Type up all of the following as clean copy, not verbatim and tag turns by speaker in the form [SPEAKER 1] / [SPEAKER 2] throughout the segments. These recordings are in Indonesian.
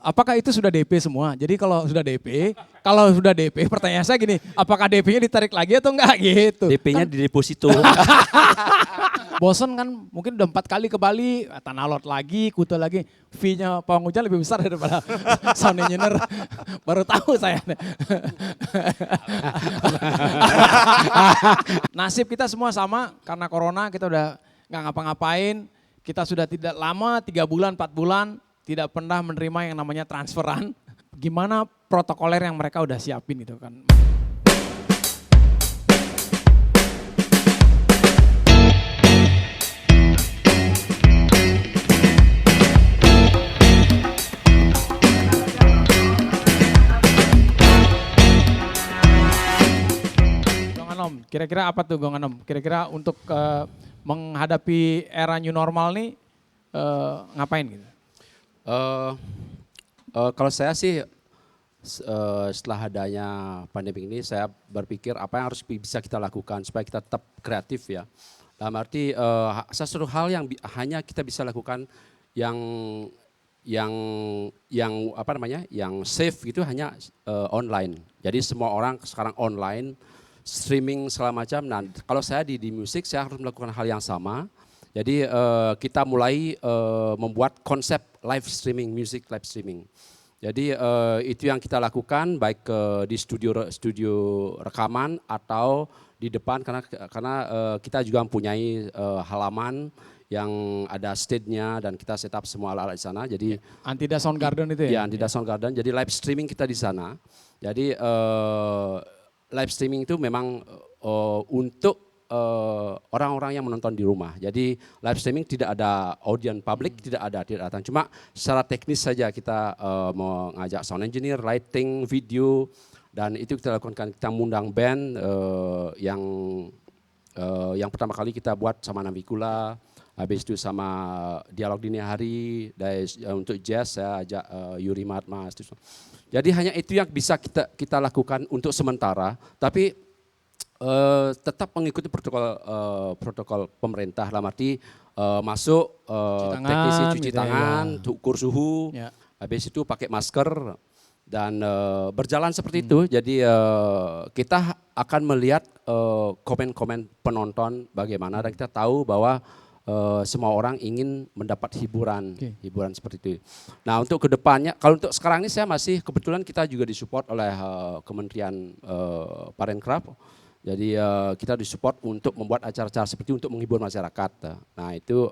[SPEAKER 1] apakah itu sudah DP semua? Jadi kalau sudah DP, pertanyaan saya gini, apakah DP-nya ditarik lagi atau enggak gitu?
[SPEAKER 2] DP-nya di deposito.
[SPEAKER 1] Bosen kan, mungkin udah 4 kali ke Bali, tanah lot lagi, Kuta lagi, fee-nya Pawang Hujan lebih besar daripada sound engineer. Baru tahu saya. Nasib kita semua sama, karena corona kita udah nggak ngapa-ngapain, kita sudah tidak lama, 3 bulan, 4 bulan, tidak pernah menerima yang namanya transferan. Gimana protokoler yang mereka udah siapin gitu kan. Gonganom, kira-kira apa tuh Gonganom? Kira-kira untuk menghadapi era new normal nih ngapain gitu?
[SPEAKER 2] Kalau saya sih setelah adanya pandemi ini saya berpikir apa yang harus bisa kita lakukan supaya kita tetap kreatif ya. Dalam arti sesuatu hal yang hanya kita bisa lakukan yang apa namanya, yang safe gitu hanya online. Jadi semua orang sekarang online, streaming segala macam. Nah, kalau saya di musik saya harus melakukan hal yang sama. Jadi kita mulai membuat konsep live streaming, music live streaming. Jadi itu yang kita lakukan baik di studio rekaman atau di depan karena kita juga mempunyai halaman yang ada stage-nya dan kita setup semua alat-alat di sana. Jadi
[SPEAKER 1] Antida Soundgarden itu ya?
[SPEAKER 2] Ya, Antida Soundgarden. Jadi live streaming kita di sana. Jadi live streaming itu memang untuk orang-orang yang menonton di rumah. Jadi live streaming tidak ada audience publik, tidak datang. Cuma secara teknis saja kita mengajak sound engineer, lighting, video, dan itu kita lakukan. Kita mengundang band yang pertama kali kita buat sama Navicula, habis itu sama Dialog Dini Hari, untuk jazz saya ajak Yuri Matmas. Jadi hanya itu yang bisa kita lakukan untuk sementara, tapi tetap mengikuti protokol pemerintah, dalam arti masuk teknisi cuci
[SPEAKER 1] gitu
[SPEAKER 2] tangan,
[SPEAKER 1] ya.
[SPEAKER 2] ukur suhu, habis itu pakai masker dan berjalan seperti itu. Jadi kita akan melihat komen-komen penonton bagaimana dan kita tahu bahwa semua orang ingin mendapat hiburan seperti itu. Nah, untuk kedepannya, kalau untuk sekarang ini saya masih kebetulan kita juga disupport oleh Kementerian Parekraf. Jadi kita disupport untuk membuat acara-acara seperti untuk menghibur masyarakat. Nah itu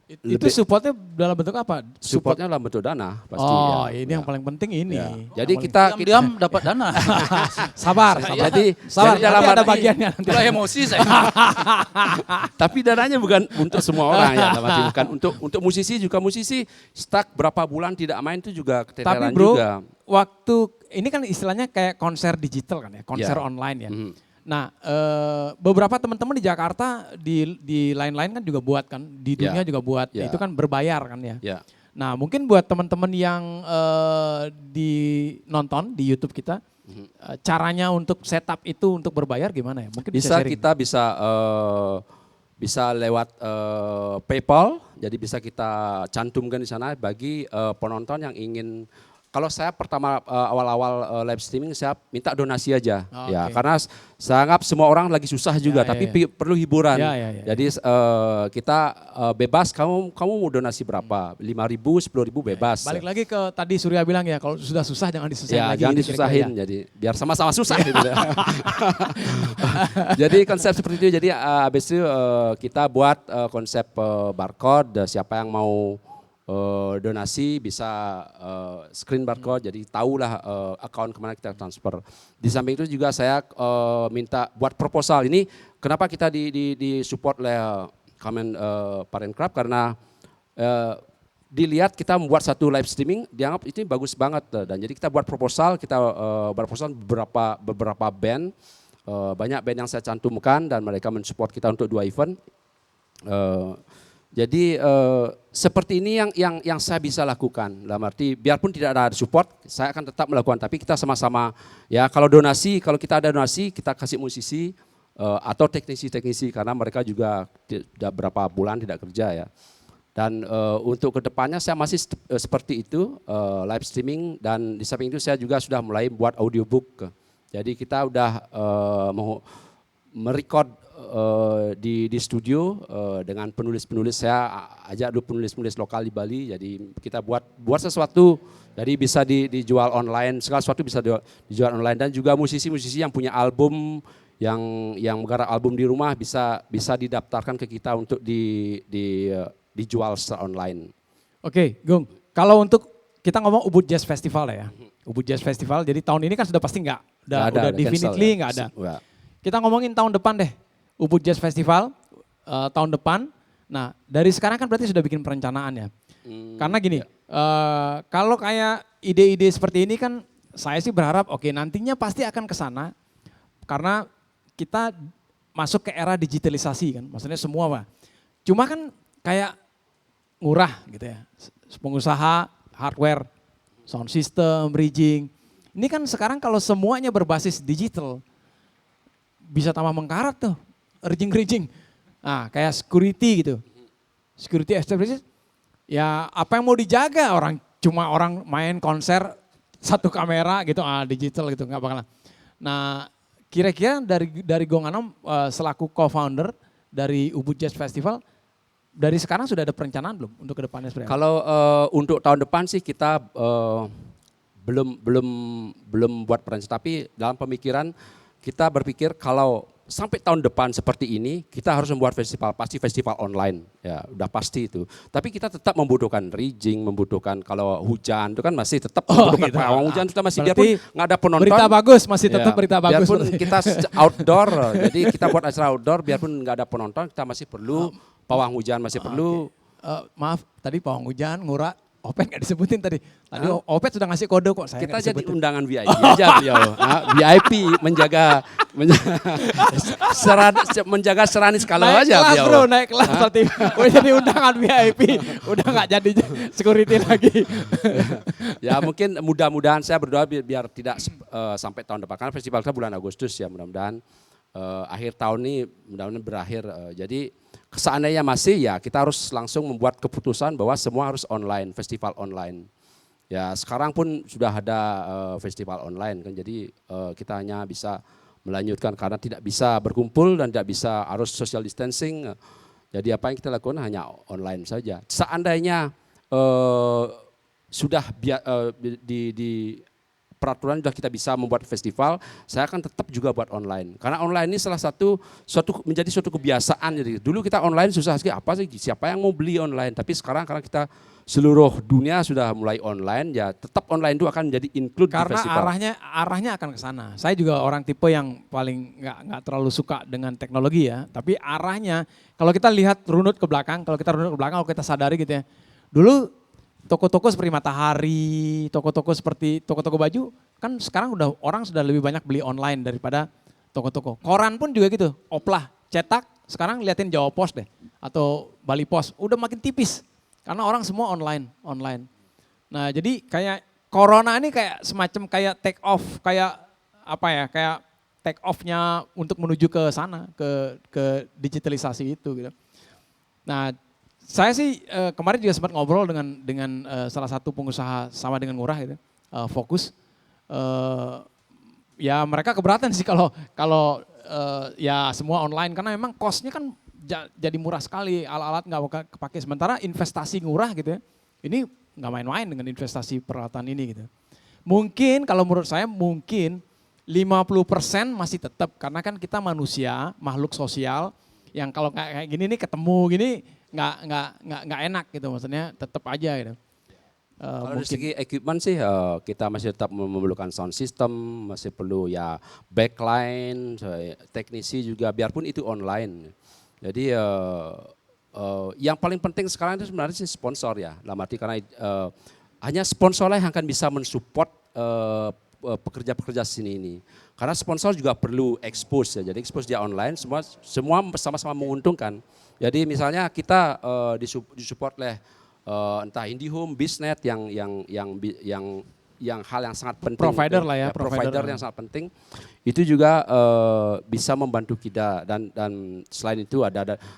[SPEAKER 1] itu supportnya dalam bentuk apa?
[SPEAKER 2] Supportnya dalam bentuk dana pasti.
[SPEAKER 1] Oh
[SPEAKER 2] ya.
[SPEAKER 1] ini yang paling penting ini.
[SPEAKER 2] Ya. Jadi kita
[SPEAKER 3] diam dapat dana.
[SPEAKER 1] sabar.
[SPEAKER 2] Jadi
[SPEAKER 1] dalam ada bagiannya.
[SPEAKER 3] Itulah emosi saya.
[SPEAKER 2] Tapi dananya bukan untuk semua orang ya, bukan untuk musisi juga. Musisi stuck berapa bulan tidak main itu juga keteteran.
[SPEAKER 1] Tapi bro,
[SPEAKER 2] juga.
[SPEAKER 1] Waktu ini kan istilahnya kayak konser digital kan ya, konser online ya. Nah, beberapa teman-teman di Jakarta di lain-lain kan juga buat kan, di dunia juga buat. Itu kan berbayar kan ya. Nah, mungkin buat teman-teman yang nonton di YouTube kita, caranya untuk setup itu untuk berbayar gimana ya? Mungkin
[SPEAKER 2] kita bisa lewat PayPal, jadi bisa kita cantumkan di sana bagi penonton yang ingin. Kalau saya pertama awal-awal live streaming saya minta donasi aja, karena saya anggap semua orang lagi susah juga, tapi perlu hiburan. Jadi kita bebas, kamu mau donasi berapa? 5.000, 10.000 bebas.
[SPEAKER 1] Balik lagi ke tadi Surya bilang ya, kalau sudah susah jangan disusahin lagi.
[SPEAKER 2] Jangan disusahin, jadi biar sama-sama susah. Gitu. Jadi konsep seperti itu. Jadi habis itu kita buat konsep barcode, siapa yang mau donasi bisa screen barcode, jadi tahulah account kemana kita transfer. Di samping itu juga saya minta buat proposal ini, kenapa kita di support oleh Parekraf, karena dilihat kita membuat satu live streaming, dianggap itu bagus banget, dan jadi kita buat proposal, beberapa band, banyak band yang saya cantumkan dan mereka mensupport kita untuk 2 event. Jadi seperti ini yang saya bisa lakukan. Dalam arti biarpun tidak ada support, saya akan tetap melakukan. Tapi kita sama-sama ya, kalau kita ada donasi, kita kasih musisi atau teknisi karena mereka juga tidak berapa bulan tidak kerja ya. Dan untuk kedepannya saya masih seperti itu, live streaming, dan di samping itu saya juga sudah mulai buat audiobook. Jadi kita udah mau merecord di studio dengan penulis-penulis. Saya ajak dulu penulis-penulis lokal di Bali. Jadi kita buat sesuatu, jadi bisa dijual online, segala sesuatu bisa dijual online. Dan juga musisi-musisi yang punya album, yang menggarap album di rumah bisa didaftarkan ke kita untuk dijual secara online.
[SPEAKER 1] Oke, Gung. Kalau untuk kita ngomong Ubud Jazz Festival ya, Ubud Jazz Festival. Jadi tahun ini kan sudah pasti udah definitely nggak ada.
[SPEAKER 2] Ya.
[SPEAKER 1] Kita ngomongin tahun depan deh, Ubud Jazz Festival tahun depan. Nah dari sekarang kan berarti sudah bikin perencanaan ya. Karena gini, kalau kayak ide-ide seperti ini kan saya sih berharap oke nantinya pasti akan ke sana. Karena kita masuk ke era digitalisasi kan, maksudnya semua Pak. Cuma kan kayak murah gitu ya, pengusaha hardware, sound system, bridging. Ini kan sekarang kalau semuanya berbasis digital, bisa tambah mengkarat tuh, rigging. Nah kayak security gitu, security establishment, ya apa yang mau dijaga orang main konser satu kamera gitu, digital gitu nggak bakalan. Nah kira-kira dari Gong Anom selaku co-founder dari Ubud Jazz Festival, dari sekarang sudah ada perencanaan belum untuk kedepannya seperti apa?
[SPEAKER 2] Kalau untuk tahun depan sih kita belum buat perencanaan, tapi dalam pemikiran kita berpikir kalau sampai tahun depan seperti ini kita harus membuat festival, pasti festival online ya udah pasti itu. Tapi kita tetap membutuhkan rigging, membutuhkan kalau hujan itu kan masih tetap membutuhkan
[SPEAKER 1] gitu.
[SPEAKER 2] pawang hujan kita masih,
[SPEAKER 1] Berarti
[SPEAKER 2] biarpun nggak ada penonton.
[SPEAKER 1] Berita bagus masih tetap berita bagus.
[SPEAKER 2] Biarpun kita outdoor, jadi kita buat acara outdoor, biarpun nggak ada penonton kita masih perlu pawang hujan, masih perlu.
[SPEAKER 1] Maaf tadi pawang hujan, ngura, Opet nggak disebutin tadi. Tadi Opet sudah ngasih kode kok. Saya
[SPEAKER 2] kita jadi undangan VIP aja beliau. VIP menjaga seranis kalau aja
[SPEAKER 1] kelas,
[SPEAKER 2] beliau.
[SPEAKER 1] Bro, naik kelas berarti. Jadi undangan VIP, udah nggak jadi security lagi.
[SPEAKER 2] Ya mungkin mudah-mudahan saya berdoa biar tidak sampai tahun depan. Karena festival kita bulan Agustus ya, mudah-mudahan akhir tahun ini mudah-mudahan berakhir. Jadi seandainya masih ya kita harus langsung membuat keputusan bahwa semua harus online, festival online. Ya sekarang pun sudah ada festival online kan, jadi kita hanya bisa melanjutkan karena tidak bisa berkumpul dan tidak bisa harus social distancing. Jadi apa yang kita lakukan hanya online saja. Seandainya sudah di peraturan sudah kita bisa membuat festival, saya akan tetap juga buat online. Karena online ini menjadi suatu kebiasaan. Jadi dulu kita online susah sekali, apa sih siapa yang mau beli online? Tapi sekarang karena kita seluruh dunia sudah mulai online, ya tetap online itu akan menjadi include di festival.
[SPEAKER 1] Karena arahnya akan ke sana. Saya juga orang tipe yang paling nggak terlalu suka dengan teknologi ya. Tapi arahnya kalau kita lihat runut ke belakang, kalau kita sadari gitu ya. Dulu toko-toko seperti Matahari, toko-toko seperti toko-toko baju, kan sekarang orang sudah lebih banyak beli online daripada toko-toko. Koran pun juga gitu, oplah, cetak, sekarang liatin Jawa Pos deh, atau Bali Pos, udah makin tipis. Karena orang semua online. Nah jadi kayak corona ini kayak semacam kayak take off, kayak apa ya, kayak take off-nya untuk menuju ke sana, ke digitalisasi itu gitu. Nah saya sih kemarin juga sempat ngobrol dengan salah satu pengusaha sama dengan Ngurah gitu, Fokus. Ya mereka keberatan sih kalau ya semua online karena memang cost-nya kan jadi murah sekali, alat-alat nggak kepake. Sementara investasi Ngurah gitu ya, ini nggak main-main dengan investasi peralatan ini gitu. Mungkin kalau menurut saya mungkin 50% masih tetap karena kan kita manusia, makhluk sosial yang kalau kayak gini nih ketemu gini nggak enak gitu, maksudnya tetap aja gitu.
[SPEAKER 2] Kalau dari segi equipment sih kita masih tetap memerlukan sound system, masih perlu ya backline, teknisi juga biarpun itu online. Jadi yang paling penting sekarang itu sebenarnya sih sponsor ya, dalam arti karena hanya sponsorlah yang akan bisa mensupport pekerja-pekerja sini ini. Karena sponsor juga perlu expose ya, jadi expose dia online, semua sama-sama menguntungkan. Jadi misalnya kita disupport oleh entah IndiHome, Biznet yang hal yang sangat penting.
[SPEAKER 1] Provider lah ya,
[SPEAKER 2] provider yang sangat penting. Itu juga bisa membantu kita dan selain itu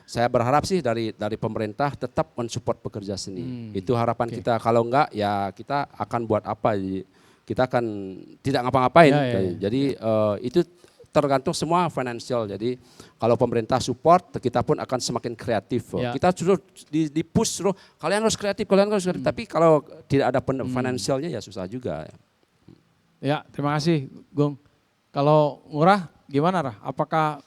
[SPEAKER 2] saya berharap sih dari pemerintah tetap mensupport pekerja seni. Itu harapan kita. Kalau enggak ya kita akan buat apa? Kita akan tidak ngapa-ngapain. Jadi itu tergantung semua financial. Jadi kalau pemerintah support, kita pun akan semakin kreatif. Kita suruh di push suruh kalian harus kreatif. Tapi kalau tidak ada financialnya ya susah juga.
[SPEAKER 1] Ya, terima kasih, Gung. Kalau Ngurah gimana, Rah? Apakah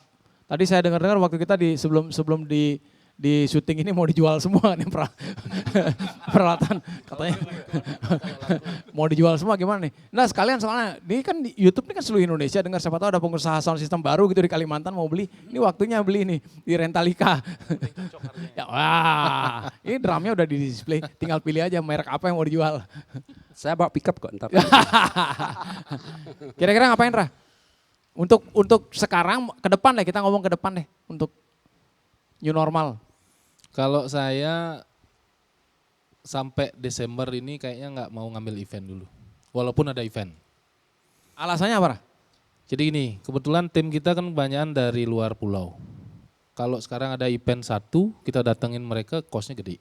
[SPEAKER 1] tadi saya dengar waktu kita sebelum di syuting ini mau dijual semua nih peralatan katanya mau dijual semua gimana nih? Nah sekalian soalnya ini kan di YouTube ini kan seluruh Indonesia dengar, siapa tahu ada pengusaha sound system baru gitu di Kalimantan mau beli, ini waktunya beli nih di Rentalika. Ya wah, ini drumnya udah di display, tinggal pilih aja merek apa yang mau dijual.
[SPEAKER 2] Saya bawa pickup kok ntar.
[SPEAKER 1] Kira-kira ngapain, Rah? Untuk sekarang ke depan deh, kita ngomong ke depan deh untuk new normal.
[SPEAKER 3] Kalau saya sampai Desember ini kayaknya nggak mau ngambil event dulu, walaupun ada event.
[SPEAKER 1] Alasannya apa, Rah?
[SPEAKER 3] Jadi gini, kebetulan tim kita kan kebanyakan dari luar pulau. Kalau sekarang ada event satu, kita datengin mereka, costnya gede.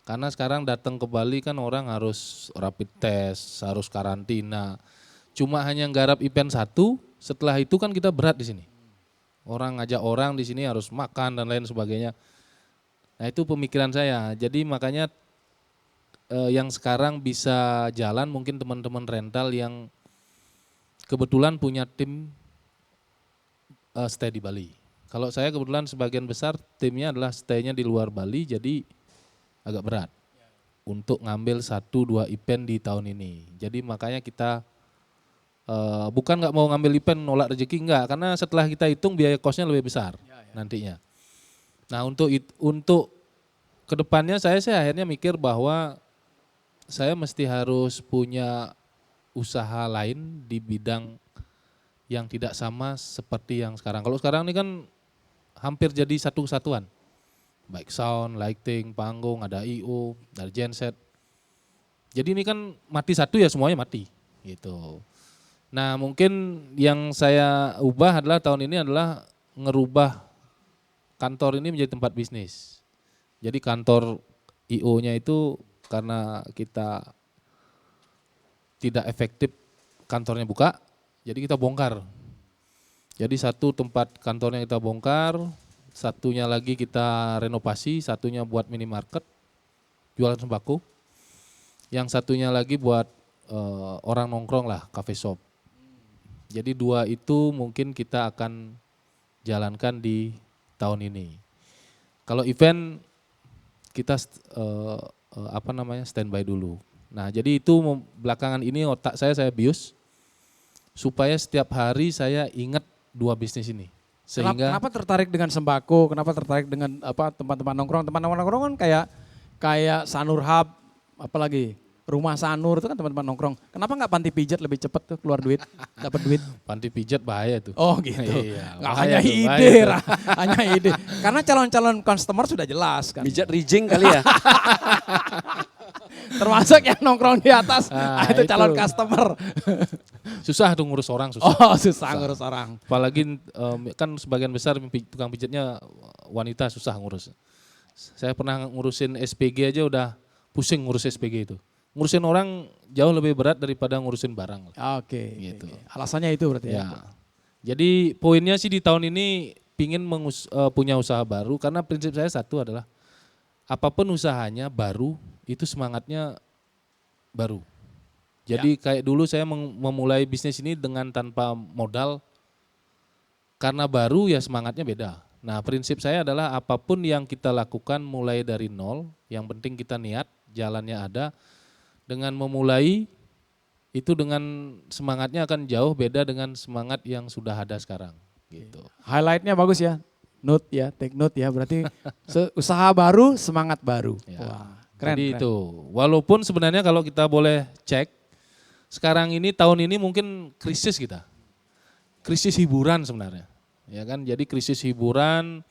[SPEAKER 3] Karena sekarang datang ke Bali kan orang harus rapid test, harus karantina. Cuma hanya nggarap event satu, setelah itu kan kita berat di sini. Orang ngajak orang di sini harus makan dan lain sebagainya. Nah itu pemikiran saya. Jadi makanya yang sekarang bisa jalan mungkin teman-teman rental yang kebetulan punya tim stay di Bali. Kalau saya kebetulan sebagian besar timnya adalah stay-nya di luar Bali, jadi agak berat untuk ngambil 1-2 event di tahun ini. Jadi makanya kita bukan nggak mau ngambil event nolak rezeki, enggak, karena setelah kita hitung biaya kosnya lebih besar nantinya. Nah untuk kedepannya saya akhirnya mikir bahwa saya mesti harus punya usaha lain di bidang yang tidak sama seperti yang sekarang. Kalau sekarang ini kan hampir jadi satu kesatuan, baik sound, lighting, panggung, ada I.O, ada genset. Jadi ini kan mati satu ya semuanya mati gitu. Nah mungkin yang saya ubah adalah tahun ini adalah ngerubah kantor ini menjadi tempat bisnis. Jadi kantor I.O-nya itu karena kita tidak efektif kantornya buka, jadi kita bongkar. Jadi satu tempat kantornya kita bongkar, satunya lagi kita renovasi, satunya buat minimarket, jualan sembako. Yang satunya lagi buat orang nongkrong lah, cafe shop. Jadi 2 itu mungkin kita akan jalankan di tahun ini. Kalau event kita standby dulu. Nah jadi itu belakangan ini otak saya bius supaya setiap hari saya ingat 2 bisnis ini. Sehingga
[SPEAKER 1] Kenapa tertarik dengan sembako? Kenapa tertarik dengan tempat-tempat nongkrong? Tempat nongkrong kan kayak Sanur Hub, apalagi Rumah Sanur itu kan tempat-tempat nongkrong. Kenapa nggak panti pijat lebih cepat tuh keluar duit, dapat duit?
[SPEAKER 3] panti pijat bahaya tuh.
[SPEAKER 1] Oh gitu.
[SPEAKER 3] Iya,
[SPEAKER 1] Nggak
[SPEAKER 3] bahaya
[SPEAKER 1] hanya
[SPEAKER 3] tuh,
[SPEAKER 1] ide,
[SPEAKER 3] bahaya tuh.
[SPEAKER 1] hanya ide. Karena calon-calon customer sudah jelas kan.
[SPEAKER 2] Pijat rijing kali ya.
[SPEAKER 1] Termasuk yang nongkrong di atas, itu calon
[SPEAKER 3] itu.
[SPEAKER 1] customer.
[SPEAKER 3] Susah tuh ngurus orang, susah.
[SPEAKER 1] Oh susah ngurus orang.
[SPEAKER 3] Apalagi kan sebagian besar tukang pijatnya wanita, susah ngurus. Saya pernah ngurusin SPG aja udah pusing ngurus SPG itu. Ngurusin orang jauh lebih berat daripada ngurusin barang.
[SPEAKER 1] Oke.
[SPEAKER 3] Gitu.
[SPEAKER 1] Alasannya itu berarti ya.
[SPEAKER 3] Jadi poinnya sih di tahun ini pingin punya usaha baru karena prinsip saya satu adalah apapun usahanya baru itu semangatnya baru. Jadi kayak dulu saya memulai bisnis ini dengan tanpa modal karena baru ya semangatnya beda. Nah prinsip saya adalah apapun yang kita lakukan mulai dari nol, yang penting kita niat, jalannya ada. Dengan memulai itu dengan semangatnya akan jauh beda dengan semangat yang sudah ada sekarang gitu.
[SPEAKER 1] Highlightnya bagus ya, note ya, take note ya, berarti usaha baru, semangat baru.
[SPEAKER 3] Ya.
[SPEAKER 1] Wah, keren.
[SPEAKER 3] Jadi
[SPEAKER 1] keren.
[SPEAKER 3] itu, walaupun sebenarnya kalau kita boleh cek, sekarang ini tahun ini mungkin krisis kita, krisis hiburan sebenarnya, ya kan? Jadi krisis hiburan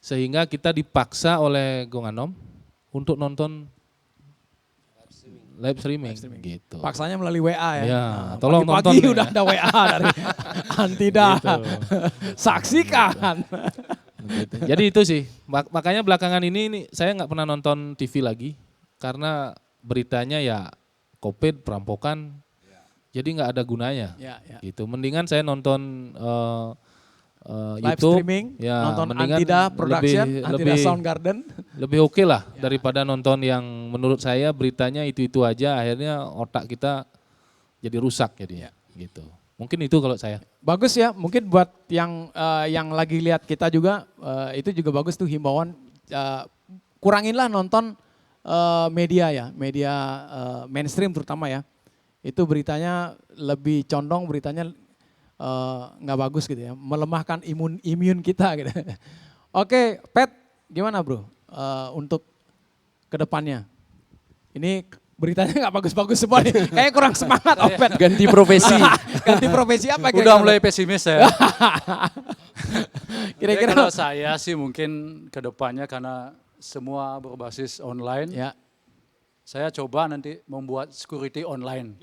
[SPEAKER 3] sehingga kita dipaksa oleh Gong Anom untuk nonton live streaming gitu.
[SPEAKER 1] Paksanya melalui WA ya.
[SPEAKER 3] Ya,
[SPEAKER 1] Nah,
[SPEAKER 3] tolong
[SPEAKER 1] pagi-pagi
[SPEAKER 3] nonton
[SPEAKER 1] udah
[SPEAKER 3] ya.
[SPEAKER 1] ada WA dari Antida.
[SPEAKER 3] Gitu.
[SPEAKER 1] Saksikan.
[SPEAKER 3] Gitu. Jadi itu sih, makanya belakangan ini saya nggak pernah nonton TV lagi karena beritanya ya COVID, perampokan, jadi nggak ada gunanya.
[SPEAKER 1] Ya, ya.
[SPEAKER 3] Gitu. Mendingan saya nonton
[SPEAKER 1] Live
[SPEAKER 3] YouTube,
[SPEAKER 1] streaming,
[SPEAKER 3] ya,
[SPEAKER 1] nonton
[SPEAKER 3] mendingan
[SPEAKER 1] Antida Production, Antida
[SPEAKER 3] lebih
[SPEAKER 1] Soundgarden.
[SPEAKER 3] lebih oke lah daripada nonton yang menurut saya beritanya itu aja, akhirnya otak kita jadi rusak jadinya. Gitu. Mungkin itu kalau saya.
[SPEAKER 1] Bagus ya, mungkin buat yang lagi lihat kita juga itu juga bagus tuh himbauan, kuranginlah nonton media ya, media mainstream terutama ya. Itu beritanya lebih condong, beritanya nggak bagus gitu ya, melemahkan imun kita gitu. Oke, Pet, gimana bro untuk kedepannya? Ini beritanya nggak bagus-bagus semua nih, kayaknya kurang semangat Pet.
[SPEAKER 2] Ganti profesi.
[SPEAKER 1] Ganti profesi apa kira-kira?
[SPEAKER 4] Udah mulai pesimis ya.
[SPEAKER 1] Kira-kira
[SPEAKER 4] Kalau saya sih mungkin ke depannya karena semua berbasis online,
[SPEAKER 1] ya.
[SPEAKER 4] saya coba nanti membuat security online.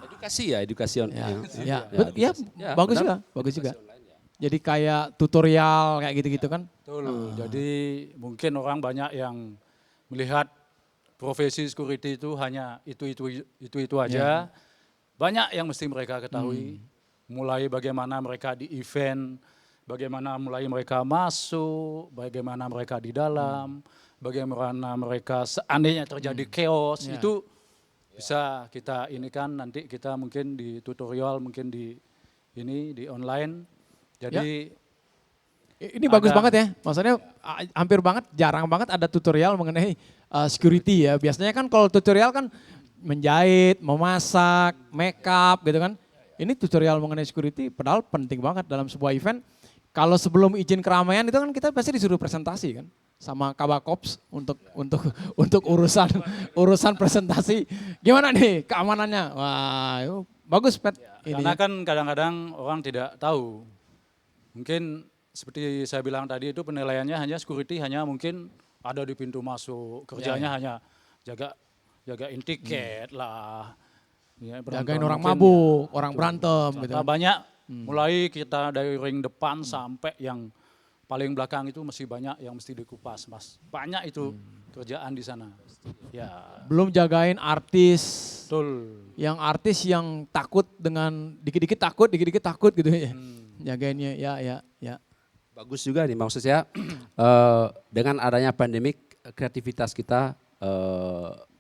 [SPEAKER 2] Edukasi ya, edukasi online.
[SPEAKER 1] Bagus juga, bagus juga. Jadi kayak tutorial kayak gitu-gitu kan?
[SPEAKER 4] Betul. Jadi mungkin orang banyak yang melihat profesi security itu hanya itu aja. Banyak yang mesti mereka ketahui. Mulai bagaimana mereka di event, bagaimana mulai mereka masuk, bagaimana mereka di dalam, bagaimana mereka seandainya terjadi chaos, itu bisa kita ini kan nanti kita mungkin di tutorial, mungkin di online. Jadi
[SPEAKER 1] ini bagus banget ya, maksudnya hampir banget, jarang banget ada tutorial mengenai security ya. Biasanya kan kalau tutorial kan menjahit, memasak, make up gitu kan. Ini tutorial mengenai security padahal penting banget dalam sebuah event. Kalau sebelum izin keramaian itu kan kita pasti disuruh presentasi kan sama Kabakops untuk urusan presentasi. Gimana nih keamanannya? Wah, bagus Pet.
[SPEAKER 4] karena kan kadang-kadang orang tidak tahu. Mungkin seperti saya bilang tadi itu penilaiannya hanya security hanya mungkin ada di pintu masuk, kerjanya hanya jagain tiket lah. Ya,
[SPEAKER 1] jagain orang mabuk, orang berantem gitu.
[SPEAKER 4] Banyak mulai kita dari ring depan sampai yang paling belakang itu masih banyak yang mesti dikupas, Mas. Banyak itu kerjaan di sana. Ya.
[SPEAKER 1] Belum jagain artis.
[SPEAKER 4] Betul.
[SPEAKER 1] Yang artis yang takut dengan dikit-dikit takut gitu ya. Jagainnya ya.
[SPEAKER 2] Bagus juga nih, maksud saya dengan adanya pandemik kreativitas kita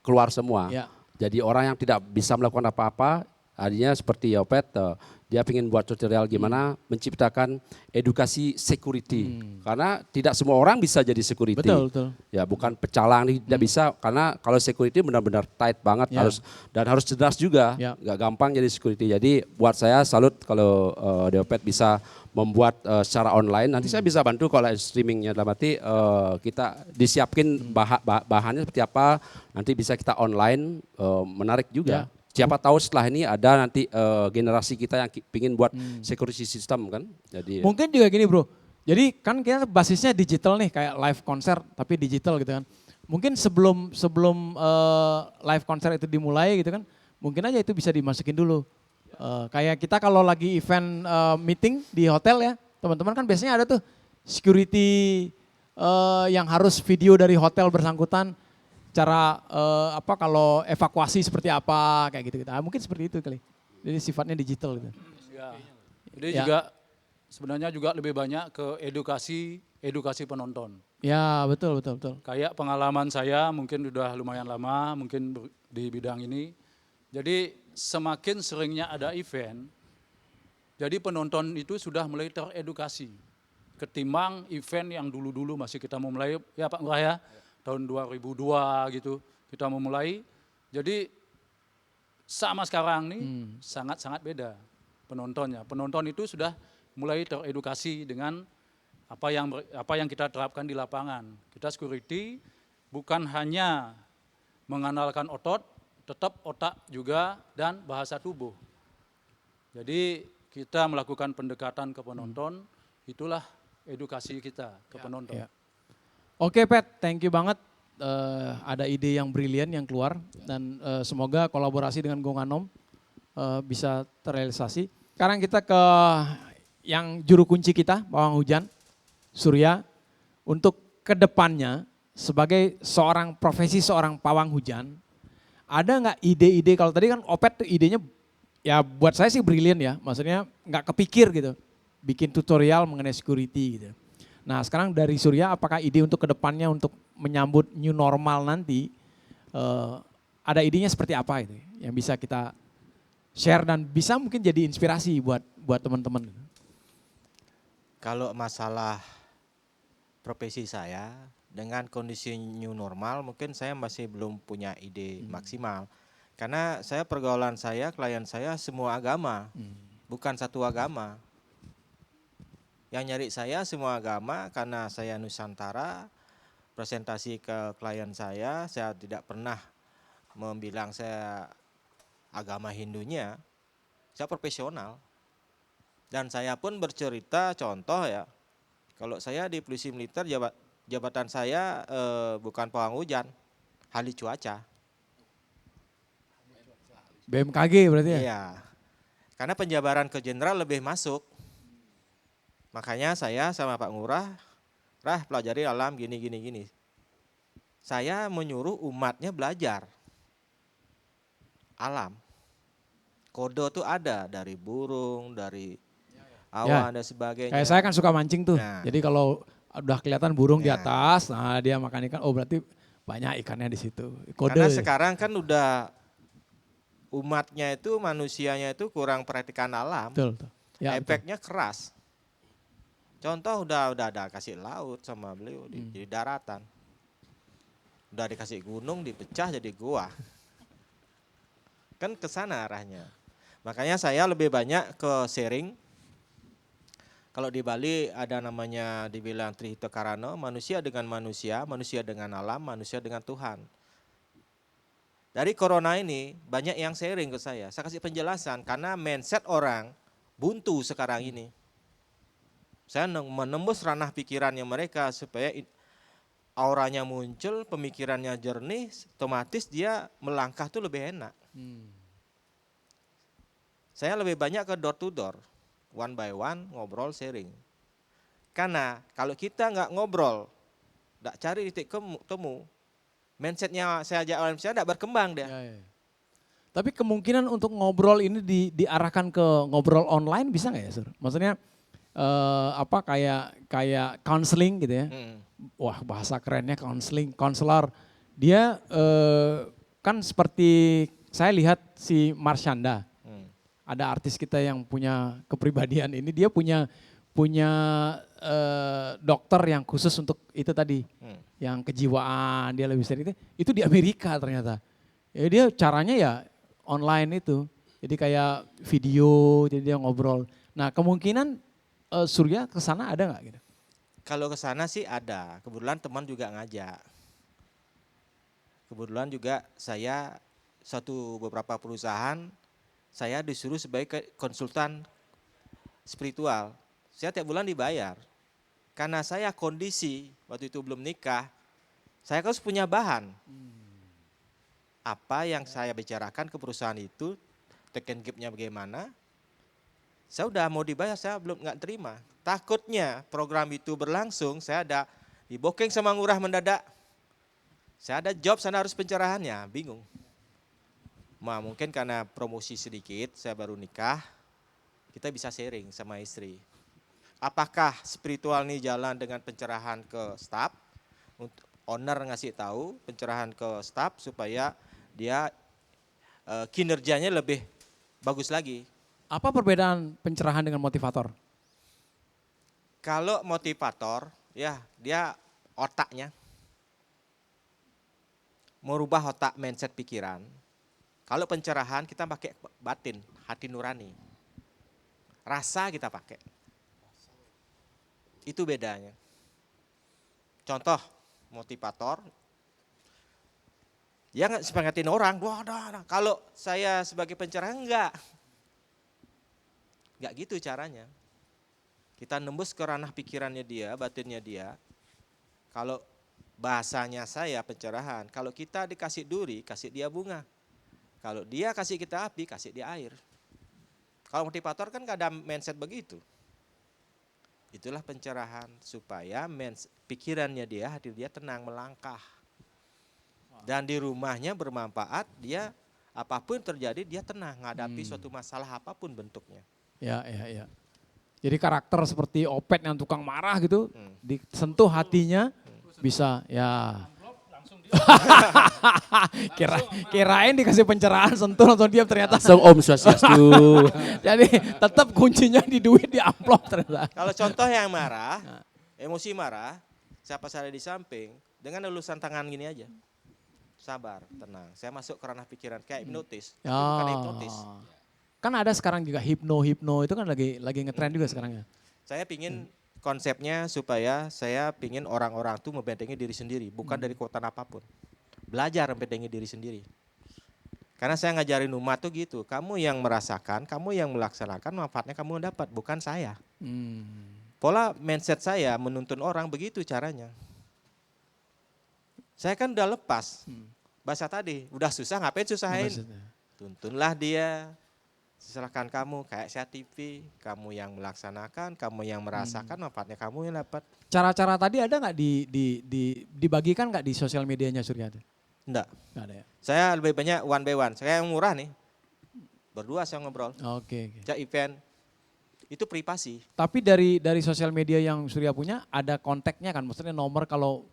[SPEAKER 2] keluar semua.
[SPEAKER 1] Ya.
[SPEAKER 2] Jadi orang yang tidak bisa melakukan apa-apa, artinya seperti Yopet, dia ingin buat tutorial gimana menciptakan edukasi security. Karena tidak semua orang bisa jadi security.
[SPEAKER 1] Betul.
[SPEAKER 2] Ya bukan pecalang, tidak bisa, karena kalau security benar-benar tight banget, harus cerdas juga, nggak gampang jadi security. Jadi buat saya salut kalau Yopet bisa membuat secara online. Nanti saya bisa bantu kalau streamingnya, dalam arti kita disiapkin bahannya seperti apa, nanti bisa kita online, menarik juga. Siapa tahu setelah ini ada nanti generasi kita yang pingin buat security system kan. Jadi
[SPEAKER 1] mungkin juga gini bro, jadi kan kita basisnya digital nih kayak live konser tapi digital gitu kan. Mungkin sebelum live konser itu dimulai gitu kan, mungkin aja itu bisa dimasukin dulu. Kayak kita kalau lagi event meeting di hotel ya, teman-teman kan biasanya ada tuh security yang harus video dari hotel bersangkutan. Cara kalau evakuasi seperti apa kayak gitu. Mungkin seperti itu kali. Jadi sifatnya digital gitu.
[SPEAKER 4] Ya. Jadi juga sebenarnya juga lebih banyak ke edukasi penonton.
[SPEAKER 1] Ya, betul.
[SPEAKER 4] Kayak pengalaman saya mungkin udah lumayan lama mungkin di bidang ini. Jadi semakin seringnya ada event, jadi penonton itu sudah mulai teredukasi. Ketimbang event yang dulu-dulu masih kita mau mulai, ya Pak Ngurah ya, tahun 2002 gitu kita memulai. Jadi sama sekarang nih sangat-sangat beda penontonnya. Penonton itu sudah mulai teredukasi dengan apa yang kita terapkan di lapangan. Kita security bukan hanya mengandalkan otot, tetap otak juga dan bahasa tubuh. Jadi kita melakukan pendekatan ke penonton, itulah edukasi kita ke penonton.
[SPEAKER 1] Oke Pet, thank you banget ada ide yang brilian yang keluar dan semoga kolaborasi dengan Gonganom bisa terrealisasi. Sekarang kita ke yang juru kunci kita, pawang hujan, Surya, untuk kedepannya sebagai seorang pawang hujan, ada nggak ide-ide, kalau tadi kan Opet tuh idenya ya buat saya sih brilian ya, maksudnya nggak kepikir gitu, bikin tutorial mengenai security gitu. Nah sekarang dari Surya, apakah ide untuk kedepannya untuk menyambut new normal nanti, ada idenya seperti apa itu yang bisa kita share dan bisa mungkin jadi inspirasi buat teman-teman?
[SPEAKER 5] Kalau masalah profesi saya dengan kondisi new normal mungkin saya masih belum punya ide maksimal. Karena pergaulan saya, klien saya semua agama, bukan satu agama. Yang nyari saya semua agama karena saya Nusantara, presentasi ke klien saya tidak pernah membilang saya agama Hindunya, saya profesional. Dan saya pun bercerita contoh ya, kalau saya di Polisi Militer jabatan saya bukan pawang hujan, ahli cuaca.
[SPEAKER 1] BMKG berarti ya?
[SPEAKER 5] Iya, karena penjabaran ke jenderal lebih masuk. Makanya saya sama Pak Ngurah, pelajari alam gini. Saya menyuruh umatnya belajar alam. Kode tuh ada dari burung, dari awan dan sebagainya.
[SPEAKER 1] Kayak saya kan suka mancing tuh.
[SPEAKER 5] Nah.
[SPEAKER 1] Jadi kalau udah kelihatan burung di
[SPEAKER 5] Nah.
[SPEAKER 1] atas, nah dia makan ikan, oh berarti banyak ikannya di situ. Kode.
[SPEAKER 5] Karena sekarang kan udah umatnya itu, manusianya itu kurang perhatikan alam.
[SPEAKER 1] Betul. Ya,
[SPEAKER 5] efeknya keras. Contoh udah ada kasih laut sama beliau di daratan. Udah dikasih gunung dipecah jadi gua. Kan ke sana arahnya. Makanya saya lebih banyak ke sharing. Kalau di Bali ada namanya dibilang Trihita Karana, manusia dengan manusia dengan alam, manusia dengan Tuhan. Dari corona ini banyak yang sharing ke saya. Saya kasih penjelasan karena mindset orang buntu sekarang ini. Saya menembus ranah pikirannya mereka supaya auranya muncul, pemikirannya jernih, otomatis dia melangkah tuh lebih enak. Saya lebih banyak ke door to door, one by one, ngobrol, sharing. Karena kalau kita nggak ngobrol, nggak cari titik temu, mindsetnya saya ajak orang saya nggak berkembang dia.
[SPEAKER 1] Ya. Tapi kemungkinan untuk ngobrol ini diarahkan ke ngobrol online bisa nggak ya, Sur? Maksudnya kayak counseling gitu ya? Wah bahasa kerennya counseling, konselor. Dia kan seperti saya lihat si Marshanda, ada artis kita yang punya kepribadian ini, dia punya dokter yang khusus untuk itu tadi, yang kejiwaan dia lebih sering itu di Amerika ternyata. Ya dia caranya ya online itu, jadi kayak video, jadi dia ngobrol. Nah kemungkinan Surya ke sana ada nggak gitu?
[SPEAKER 5] Kalau ke sana sih ada, kebetulan teman juga ngajak. Kebetulan juga saya beberapa perusahaan saya disuruh sebagai konsultan spiritual. Saya tiap bulan dibayar. Karena saya kondisi waktu itu belum nikah, saya harus punya bahan. Apa yang saya bicarakan ke perusahaan itu, taken gap-nya bagaimana, saya udah mau dibayar, saya belum nggak terima. Takutnya program itu berlangsung, saya ada di booking sama Ngurah mendadak. Saya ada job, sana harus pencerahannya, bingung. Mungkin karena promosi sedikit, saya baru nikah, kita bisa sharing sama istri. Apakah spiritual ini jalan dengan pencerahan ke staf, owner ngasih tahu pencerahan ke staf supaya dia kinerjanya lebih bagus lagi.
[SPEAKER 1] Apa perbedaan pencerahan dengan motivator?
[SPEAKER 5] Kalau motivator, ya dia otaknya. Merubah otak, mindset, pikiran. Kalau pencerahan kita pakai batin, hati nurani. Rasa kita pakai. Itu bedanya. Contoh, motivator, dia nggak semangatin orang. Wah, kalau saya sebagai pencerahan enggak gitu caranya. Kita nembus ke ranah pikirannya dia, batinnya dia. Kalau bahasanya saya pencerahan. Kalau kita dikasih duri, kasih dia bunga. Kalau dia kasih kita api, kasih dia air. Kalau motivator kan gak ada mindset begitu. Itulah pencerahan supaya pikirannya dia, hati dia tenang melangkah. Dan di rumahnya bermanfaat, dia apapun terjadi dia tenang menghadapi suatu masalah apapun bentuknya.
[SPEAKER 1] Ya. Jadi karakter seperti Opet yang tukang marah gitu, disentuh hatinya bisa ya. Kirain dikasih pencerahan sentuh langsung diam ternyata.
[SPEAKER 2] Langsung Om Swastiastu.
[SPEAKER 1] Jadi tetap kuncinya di duit di amplop ternyata.
[SPEAKER 5] Kalau contoh yang marah, emosi marah, siapa saya di samping, dengan lulusan tangan gini aja. Sabar, tenang. Saya masuk ke ranah pikiran kayak hipnotis. Tapi bukan hipnotis.
[SPEAKER 1] Kan ada sekarang juga hipno itu kan lagi ngetren juga sekarang ya.
[SPEAKER 5] Saya pingin konsepnya supaya saya pingin orang-orang tuh membentengi diri sendiri, bukan dari kekuatan apapun. Belajar membentengi diri sendiri. Karena saya ngajarin umat tuh gitu, kamu yang merasakan, kamu yang melaksanakan, manfaatnya kamu dapat, bukan saya. Pola mindset saya menuntun orang begitu caranya. Saya kan udah lepas, bahasa tadi, udah susah ngapain susahin. Tuntunlah dia. Silakan kamu kayak saya TV, kamu yang melaksanakan, kamu yang merasakan, manfaatnya kamu yang dapat.
[SPEAKER 1] Cara-cara tadi ada nggak dibagikan nggak di sosial medianya Surya?
[SPEAKER 5] Enggak.
[SPEAKER 1] Nggak ada ya?
[SPEAKER 5] Saya lebih banyak one by one. Saya yang murah nih. Berdua saya ngobrol.
[SPEAKER 1] Oke.
[SPEAKER 5] Saya event. Itu privasi.
[SPEAKER 1] Tapi dari sosial media yang Surya punya ada kontaknya kan? Maksudnya nomor kalau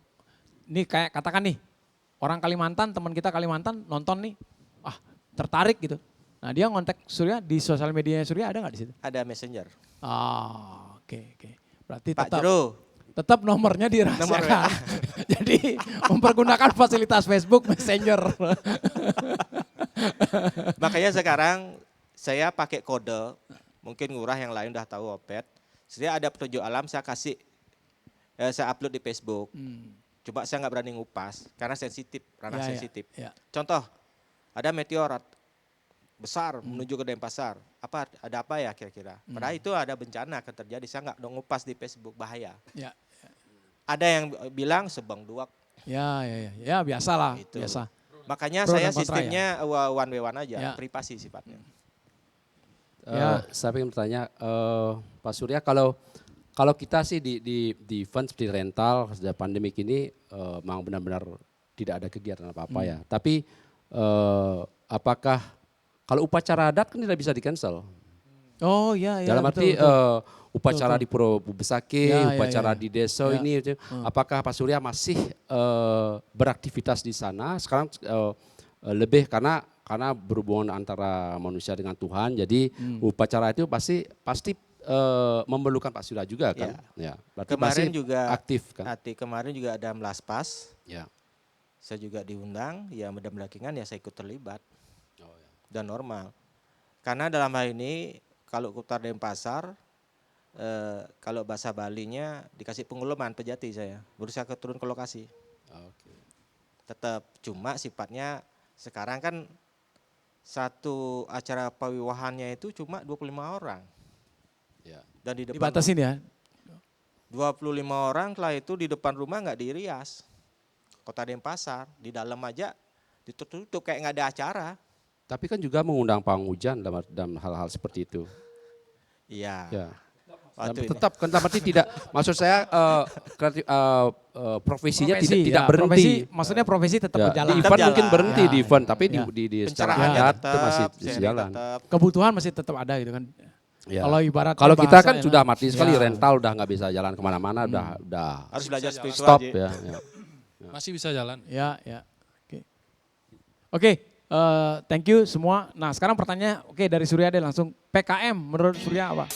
[SPEAKER 1] ini kayak katakan nih orang Kalimantan, teman kita Kalimantan nonton nih, tertarik gitu. Nah dia ngontak Surya di sosial medianya Surya ada nggak di situ?
[SPEAKER 5] Ada messenger.
[SPEAKER 1] Oke. Berarti
[SPEAKER 5] Pak Jero.
[SPEAKER 1] tetap nomornya dirahasiakan. Jadi mempergunakan fasilitas Facebook Messenger.
[SPEAKER 5] Makanya sekarang saya pakai kode, mungkin ngurah yang lain udah tahu Opet. Saya ada petunjuk alam saya kasih, saya upload di Facebook. Coba saya nggak berani ngupas karena sensitif, ranah sensitif.
[SPEAKER 1] Ya.
[SPEAKER 5] Contoh, ada meteor besar menuju ke Denpasar. Ada apa ya kira-kira? Padahal itu ada bencana akan terjadi. Saya nggak ngupas di Facebook, bahaya.
[SPEAKER 1] Ya.
[SPEAKER 5] Ada yang bilang sebang duak.
[SPEAKER 1] Ya biasalah.
[SPEAKER 5] Itu.
[SPEAKER 1] Biasa.
[SPEAKER 5] Makanya
[SPEAKER 1] Pro
[SPEAKER 5] saya
[SPEAKER 1] dan kontra
[SPEAKER 5] sistemnya one way one aja,
[SPEAKER 1] Ya.
[SPEAKER 5] privasi sifatnya.
[SPEAKER 2] Saya ingin bertanya, Pak Surya, kalau kita sih di event seperti rental sejak pandemik ini memang benar-benar tidak ada kegiatan apa-apa ya. Tapi apakah kalau upacara adat kan tidak bisa di-cancel?
[SPEAKER 1] Oh iya.
[SPEAKER 2] Dalam arti
[SPEAKER 1] betul.
[SPEAKER 2] upacara di Pura Besaki, upacara di desa
[SPEAKER 1] Ya.
[SPEAKER 2] ini, apakah Pak Surya masih beraktivitas di sana? Sekarang lebih karena berhubungan antara manusia dengan Tuhan, jadi upacara itu pasti memerlukan Pak Surya juga kan? Ya. Berarti
[SPEAKER 5] Kemarin
[SPEAKER 2] masih
[SPEAKER 5] juga
[SPEAKER 2] aktif kan?
[SPEAKER 5] Kemarin juga ada Melaspas.
[SPEAKER 2] Ya.
[SPEAKER 5] Saya juga diundang, ya mudah-mudahan ya saya ikut terlibat. Dan normal. Karena dalam hal ini kalau Kutar Denpasar, kalau bahasa Balinya dikasih penguluman Pejati saya, berusaha turun ke lokasi. Tetap cuma sifatnya sekarang kan satu acara pawiwahannya itu cuma 25 orang.
[SPEAKER 2] Ya.
[SPEAKER 5] Dan di depan
[SPEAKER 1] Dibatasin ya.
[SPEAKER 5] 25 orang setelah itu di depan rumah nggak dirias. Kota Denpasar, di dalam aja ditutup kayak nggak ada acara.
[SPEAKER 2] Tapi kan juga mengundang pawang hujan dalam hal-hal seperti itu.
[SPEAKER 5] Iya.
[SPEAKER 2] Ya.
[SPEAKER 5] Waktu ini.
[SPEAKER 2] Tetap kan berarti tidak, maksud saya profesinya
[SPEAKER 1] Profesi,
[SPEAKER 2] tidak
[SPEAKER 1] ya,
[SPEAKER 2] berhenti.
[SPEAKER 1] Maksudnya profesi tetap
[SPEAKER 2] Ya,
[SPEAKER 1] berjalan.
[SPEAKER 2] di
[SPEAKER 5] Tetap
[SPEAKER 2] event mungkin
[SPEAKER 5] jalan.
[SPEAKER 2] berhenti
[SPEAKER 1] Ya.
[SPEAKER 2] di event, tapi
[SPEAKER 1] Ya.
[SPEAKER 2] di secara
[SPEAKER 5] Pencerahannya
[SPEAKER 2] adat itu masih
[SPEAKER 5] sharing
[SPEAKER 2] jalan.
[SPEAKER 5] tetap.
[SPEAKER 1] Kebutuhan masih tetap ada gitu kan.
[SPEAKER 2] Ya.
[SPEAKER 1] Kalau ibarat
[SPEAKER 2] Kalau kita kan
[SPEAKER 1] bahasa
[SPEAKER 2] sudah mati sekali,
[SPEAKER 1] Ya.
[SPEAKER 2] rental udah nggak bisa jalan kemana-mana, udah
[SPEAKER 5] Harus belajar spiritual
[SPEAKER 2] stop
[SPEAKER 5] aja.
[SPEAKER 2] ya.
[SPEAKER 3] Masih bisa jalan.
[SPEAKER 1] Ya. Oke, thank you semua. Nah sekarang pertanyaan, dari Surya deh langsung. PKM menurut Surya apa?